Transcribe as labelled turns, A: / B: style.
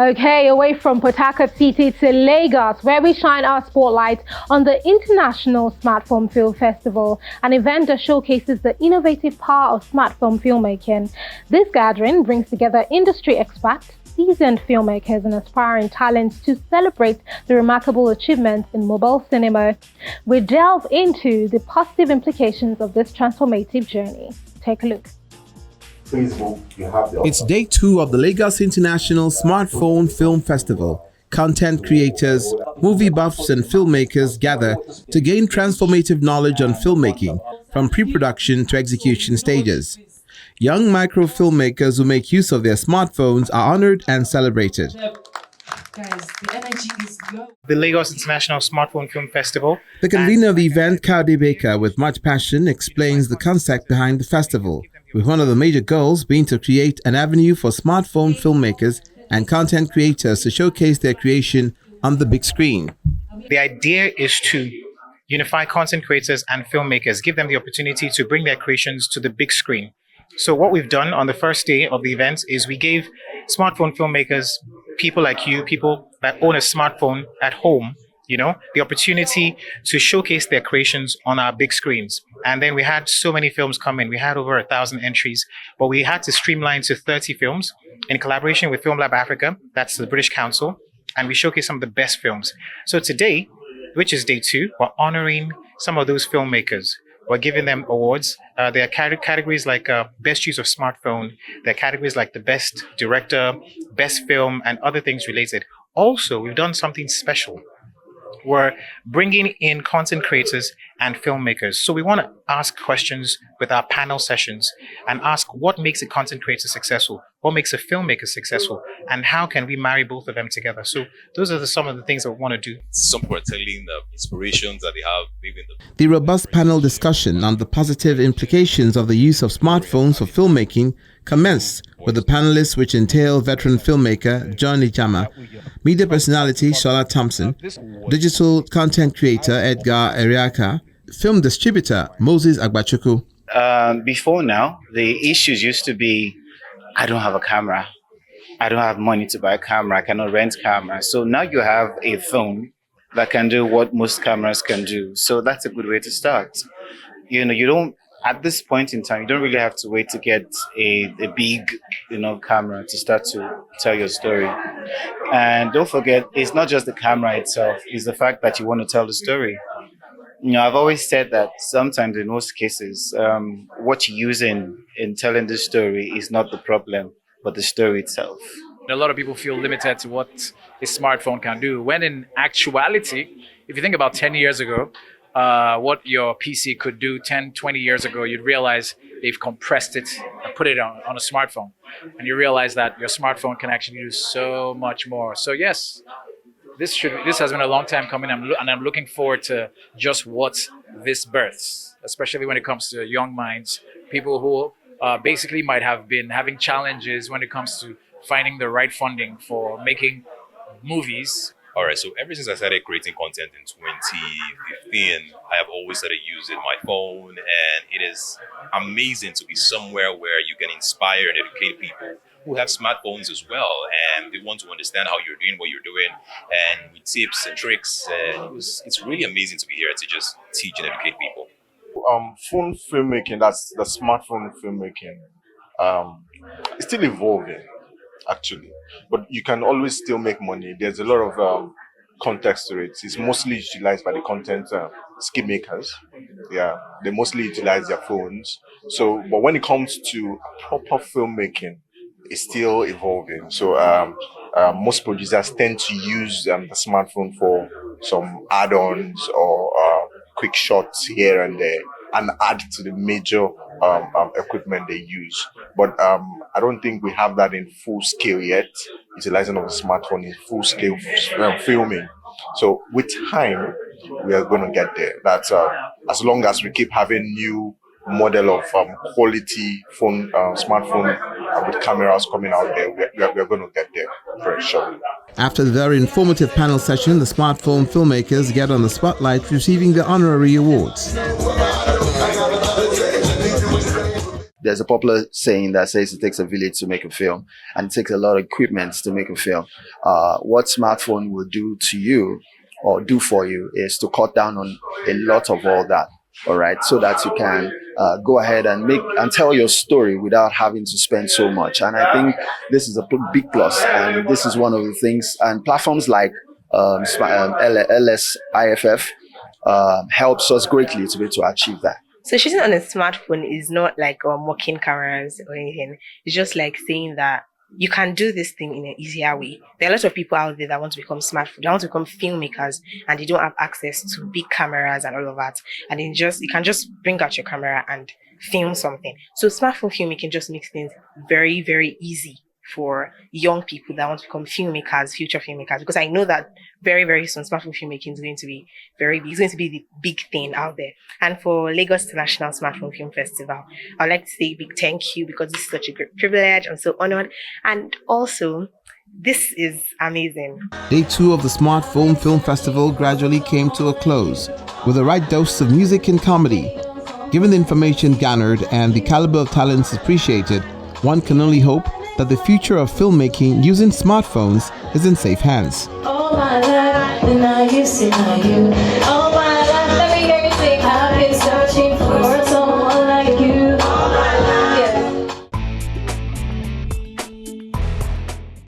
A: Okay, away from Port Harcourt City to Lagos, where we shine our spotlight on the International Smartphone Film Festival, an event that showcases the innovative power of smartphone filmmaking. This gathering brings together industry experts, seasoned filmmakers and aspiring talents to celebrate the remarkable achievements in mobile cinema. We delve into the positive implications of this transformative journey. Take a look.
B: It's day 2 of the Lagos International Smartphone Film Festival. Content creators, movie buffs and filmmakers gather to gain transformative knowledge on filmmaking from pre-production to execution stages. Young micro filmmakers who make use of their smartphones are honored and celebrated.
C: Guys, the energy is low.
D: The Lagos International Smartphone Film Festival.
B: The convener of the event, Kaude Baker, with much passion, explains the concept behind the festival, with one of the major goals being to create an avenue for smartphone filmmakers and content creators to showcase their creation on the big screen.
D: The idea is to unify content creators and filmmakers, give them the opportunity to bring their creations to the big screen. So what we've done on the first day of the event is we gave smartphone filmmakers, people like you, people that own a smartphone at home, the opportunity to showcase their creations on our big screens. And then we had so many films come in. We had over 1,000 entries, but we had to streamline to 30 films in collaboration with Film Lab Africa, that's the British Council, and we showcased some of the best films. So today, which is day 2, we're honoring some of those filmmakers. We're giving them awards. There are categories like best use of smartphone. There are categories like the best director, best film, and other things related. Also, we've done something special. We're bringing in content creators and filmmakers. So we want to ask questions with our panel sessions and ask what makes a content creator successful, what makes a filmmaker successful, and how can we marry both of them together. So those are some of the things that we want to do.
E: Some people are telling the inspirations that they have maybe in
B: The robust panel discussion on the positive implications of the use of smartphones for filmmaking commenced with the panelists, which entail veteran filmmaker John Ijama, media personality Shola Thompson, digital content creator Edgar Eriaka, film distributor Moses Agbachuku.
F: Before now, the issues used to be, I don't have a camera. I don't have money to buy a camera. I cannot rent camera. So now you have a phone that can do what most cameras can do. So that's a good way to start. You don't, at this point in time, you don't really have to wait to get a big, camera to start to tell your story. And don't forget, it's not just the camera itself, it's the fact that you want to tell the story. I've always said that sometimes in most cases, what you're using in telling the story is not the problem, but the story itself.
G: A lot of people feel limited to what a smartphone can do, when in actuality, if you think about 10 years ago, what your PC could do 10, 20 years ago, you'd realize they've compressed it and put it on a smartphone. And you realize that your smartphone can actually do so much more. So yes, this has been a long time coming, and I'm looking forward to just what this births, especially when it comes to young minds, people who basically might have been having challenges when it comes to finding the right funding for making movies.
E: All right, so ever since I started creating content in 2015, I have always started using my phone, and it is amazing to be somewhere where you can inspire and educate people who have smartphones as well, and they want to understand how you're doing what you're doing, and with tips and tricks. And it's really amazing to be here to just teach and educate people.
H: Phone filmmaking, that's the smartphone filmmaking, it's still evolving, actually, but you can always still make money. There's a lot of context to it. It's mostly utilized by the content skill makers. Yeah, they mostly utilize their phones. So, but when it comes to proper filmmaking, it's still evolving. So most producers tend to use the smartphone for some add-ons or quick shots here and there, and add to the major equipment they use. But I don't think we have that in full scale yet, utilizing of a smartphone in full scale filming. So with time, we are going to get there. That's as long as we keep having new model of quality phone, smartphone with cameras coming out there, we're going to get there very shortly.
B: After the very informative panel session, the smartphone filmmakers get on the spotlight, receiving the honorary awards.
I: The there's a popular saying that says it takes a village to make a film, and it takes a lot of equipment to make a film. What smartphone will do to you or do for you is to cut down on a lot of all that. All right, so that you can go ahead and make and tell your story without having to spend so much. And I think this is a big plus, and this is one of the things. And platforms like LSIFF helps us greatly to be able to achieve that.
J: So shooting on a smartphone is not like working cameras or anything. It's just like saying that you can do this thing in an easier way. There are a lot of people out there that want to become they want to become filmmakers, and they don't have access to big cameras and all of that. And you can just bring out your camera and film something. So smartphone filmmaking just makes things very, very easy for young people that want to become filmmakers, future filmmakers, because I know that very, very soon smartphone filmmaking is going to be very big. It's going to be the big thing out there. And for Lagos International Smartphone Film Festival, I'd like to say a big thank you, because this is such a great privilege. I'm so honored. And also, this is amazing.
B: Day 2 of the Smartphone Film Festival gradually came to a close with the right dose of music and comedy. Given the information garnered and the caliber of talents appreciated, one can only hope that the future of filmmaking using smartphones is in safe hands.
K: All my life, and now you see now you.